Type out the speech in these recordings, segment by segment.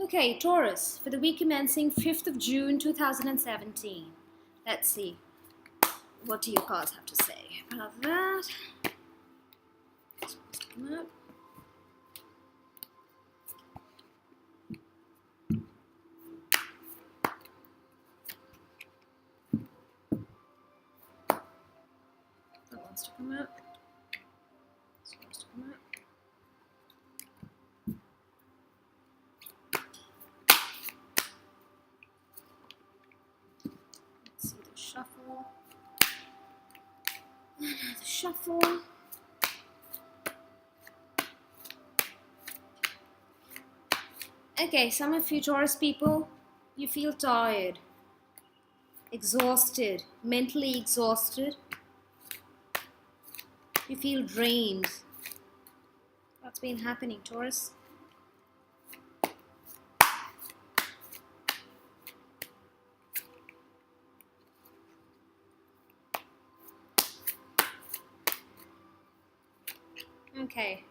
Okay, Taurus, for the week commencing 5th of June 2017. Let's see. What do your cards have to say about that? This one's to come out. That one's to come out. This one's to come out. Let's see the shuffle. Another shuffle. Okay, some of you Taurus people, you feel tired, exhausted, mentally exhausted. You feel drained. What's been happening, Taurus? Okay.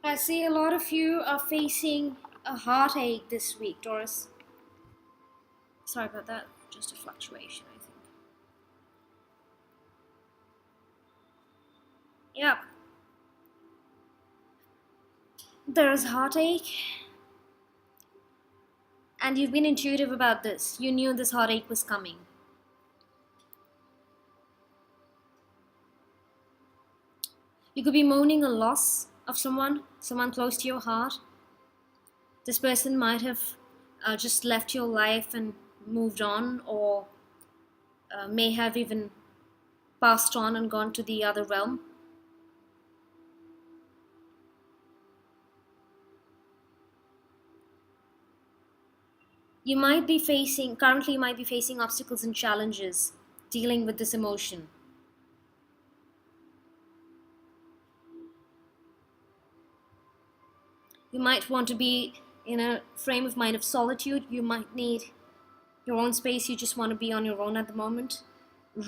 I see a lot of you are facing a heartache this week, Taurus. Sorry about that. Just a fluctuation, I think. Yeah. There's heartache. And you've been intuitive about this. You knew this heartache was coming. You could be mourning a loss of someone close to your heart. This person might have just left your life and moved on, or may have even passed on and gone to the other realm. Currently you might be facing obstacles and challenges dealing with this emotion. You might want to be in a frame of mind of solitude. You might need your own space. You just want to be on your own at the moment.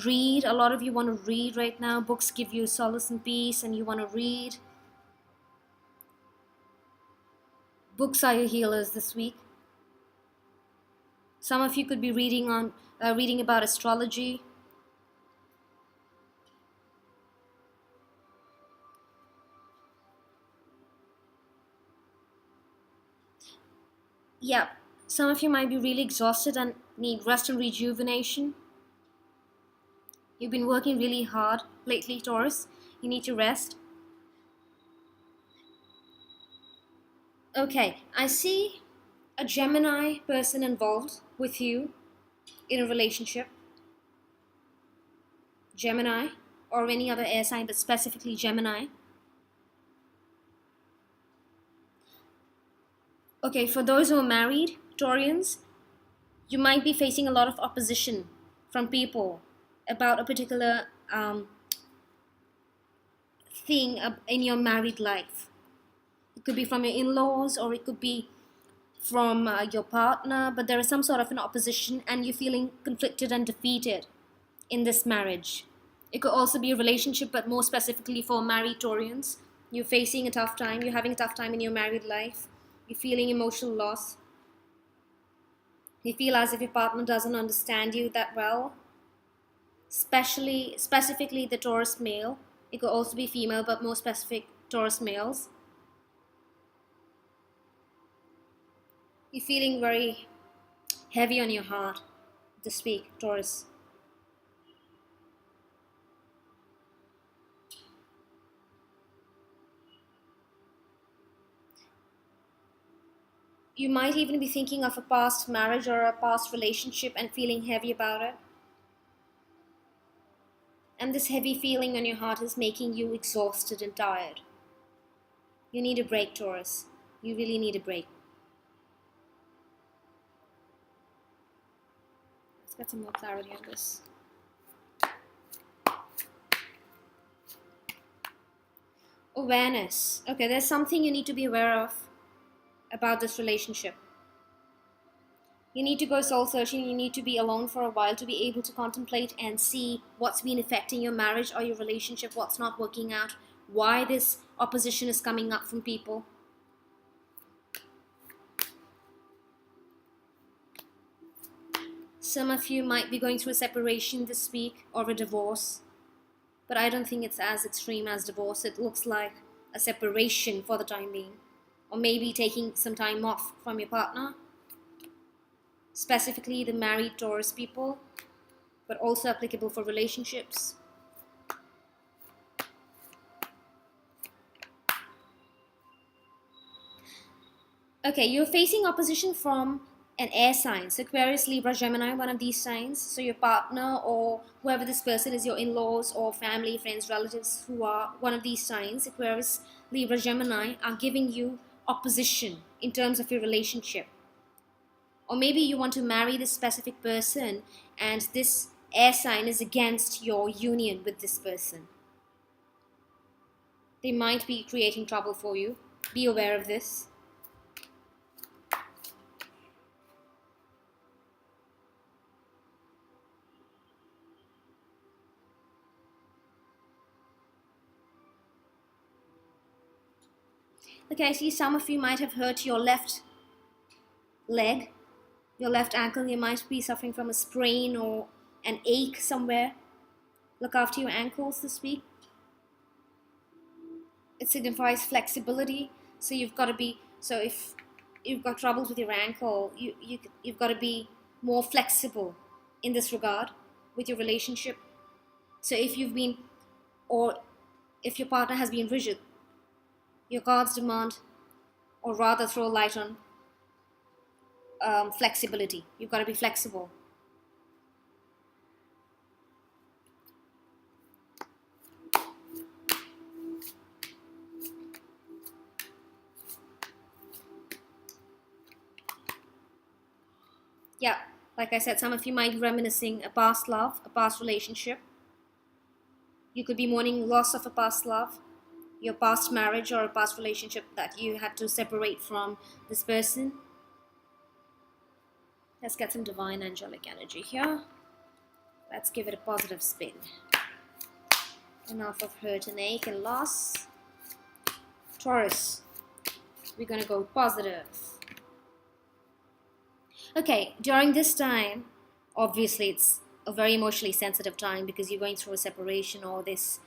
Read. A lot of you want to read right now. Books give you solace and peace, and you want to read. Books are your healers this week. Some of you could be reading about astrology. Yeah, some of you might be really exhausted and need rest and rejuvenation. You've been working really hard lately, Taurus. You need to rest. Okay, I see a Gemini person involved with you in a relationship. Gemini, or any other air sign, but specifically Gemini. Okay, for those who are married, Taurians, you might be facing a lot of opposition from people about a particular thing in your married life. It could be from your in-laws, or it could be from your partner, but there is some sort of an opposition and you're feeling conflicted and defeated in this marriage. It could also be a relationship, but more specifically for married Taurians. You're facing a tough time. You're having a tough time in your married life. You're feeling emotional loss. You feel as if your partner doesn't understand you that well. Specifically the Taurus male. It could also be female, but more specific Taurus males. You're feeling very heavy on your heart this week, Taurus. You might even be thinking of a past marriage or a past relationship and feeling heavy about it. And this heavy feeling on your heart is making you exhausted and tired. You need a break, Taurus. You really need a break. Let's get some more clarity on this. Awareness. Okay, there's something you need to be aware of about this relationship. You need to go soul searching. You need to be alone for a while to be able to contemplate and see what's been affecting your marriage or your relationship, what's not working out, why this opposition is coming up from people. Some of you might be going through a separation this week or a divorce, but I don't think it's as extreme as divorce. It looks like a separation for the time being, or maybe taking some time off from your partner, specifically the married Taurus people, but also applicable for relationships. Okay, you're facing opposition from an air sign, so Aquarius, Libra, Gemini, one of these signs. So your partner or whoever this person is, your in-laws or family, friends, relatives who are one of these signs, Aquarius, Libra, Gemini, are giving you opposition in terms of your relationship. Or maybe you want to marry this specific person and this air sign is against your union with this person. They might be creating trouble for you. Be aware of this. Okay, I see some of you might have hurt your left leg, your left ankle. You might be suffering from a sprain or an ache somewhere. Look after your ankles this week. It signifies flexibility. So you've got to be, so if you've got troubles with your ankle, you've got to be more flexible in this regard with your relationship. So if you've been, or if your partner has been rigid, your cards demand, or rather throw light on flexibility. You've got to be flexible. Yeah, like I said, some of you might be reminiscing a past love, a past relationship. You could be mourning loss of a past love, your past marriage or a past relationship that you had to separate from this person. Let's get some divine angelic energy here. Let's give it a positive spin. Enough of hurt and ache and loss. Taurus, we're going to go positive. Okay, during this time, obviously it's a very emotionally sensitive time because you're going through a separation or this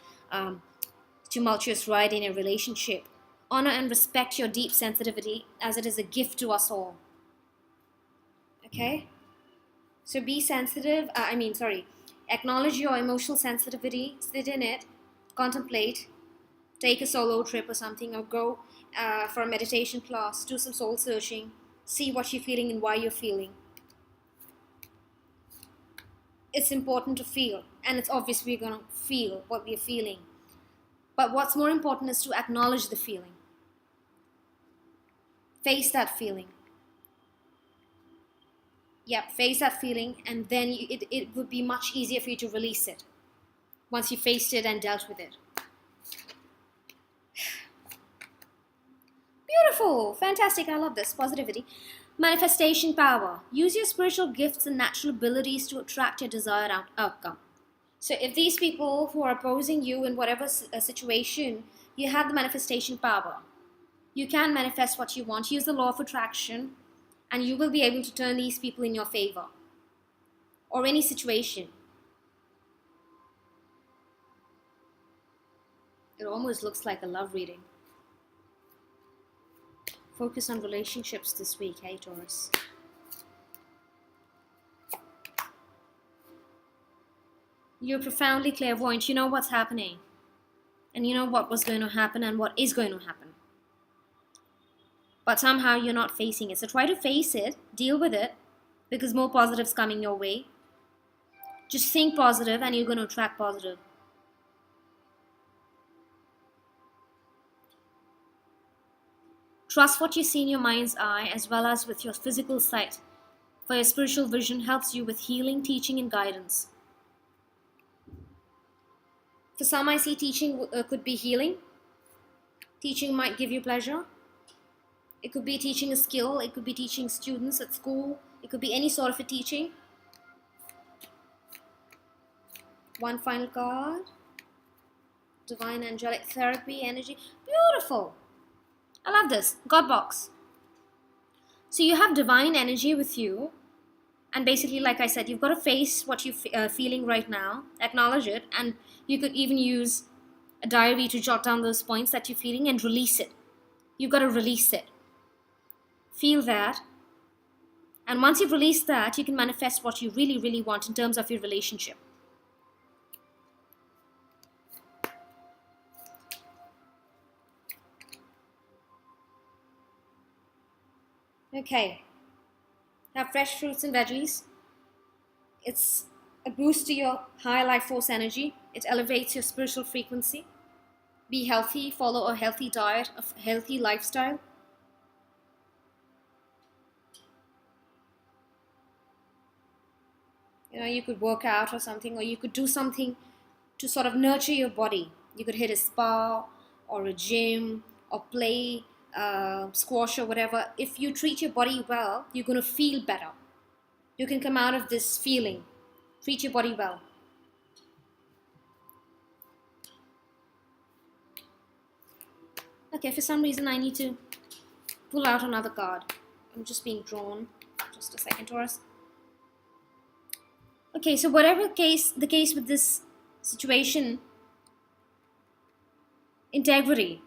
tumultuous ride in a relationship. Honor and respect your deep sensitivity as it is a gift to us all. Okay? So be sensitive, acknowledge your emotional sensitivity, sit in it, contemplate, take a solo trip or something, or go for a meditation class, do some soul searching, see what you're feeling and why you're feeling. It's important to feel, and it's obvious we're going to feel what we're feeling. But what's more important is to acknowledge the feeling. Face that feeling. Yep, face that feeling, and then it would be much easier for you to release it once you faced it and dealt with it. Beautiful, fantastic, I love this, positivity. Manifestation power. Use your spiritual gifts and natural abilities to attract your desired outcome. So if these people who are opposing you in whatever situation, you have the manifestation power. You can manifest what you want. Use the law of attraction, and you will be able to turn these people in your favor. Or any situation. It almost looks like a love reading. Focus on relationships this week, hey Taurus. You're profoundly clairvoyant. You know what's happening. And you know what was going to happen and what is going to happen. But somehow you're not facing it. So try to face it, deal with it, because more positive's coming your way. Just think positive and you're going to attract positive. Trust what you see in your mind's eye as well as with your physical sight. For your spiritual vision helps you with healing, teaching, and guidance. For some, I see teaching could be healing. Teaching might give you pleasure. It could be teaching a skill. It could be teaching students at school. It could be any sort of a teaching. One final card. Divine angelic therapy energy. Beautiful. I love this. God box. So you have divine energy with you. And basically, like I said, you've got to face what you're feeling right now, acknowledge it, and you could even use a diary to jot down those points that you're feeling and release it. You've got to release it. Feel that. And once you've released that, you can manifest what you really, really want in terms of your relationship. Okay. Have fresh fruits and veggies. It's a boost to your high life force energy. It elevates your spiritual frequency. Be healthy. Follow a healthy diet, a healthy lifestyle. You could work out or something, or you could do something to sort of nurture your body. You could hit a spa or a gym or play squash or whatever. If you treat your body well, you're going to feel better. You can come out of this feeling. Treat your body well. Okay, for some reason I need to pull out another card. I'm just being drawn. Just a second, Taurus. Okay, so whatever the case with this situation, integrity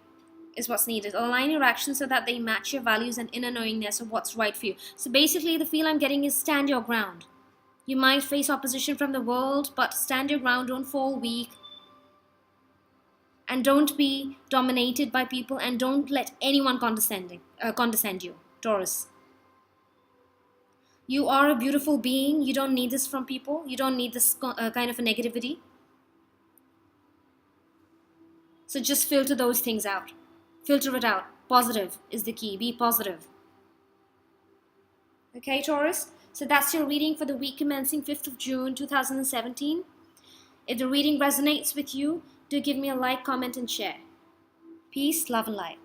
is what's needed. Align your actions so that they match your values and inner knowingness of what's right for you. So basically, the feel I'm getting is stand your ground. You might face opposition from the world, but stand your ground, don't fall weak. And don't be dominated by people, and don't let anyone condescend you, Taurus. You are a beautiful being. You don't need this from people. You don't need this kind of a negativity. So just filter those things out. Filter it out. Positive is the key. Be positive. Okay, Taurus? So that's your reading for the week commencing 5th of June 2017. If the reading resonates with you, do give me a like, comment, and share. Peace, love, and light.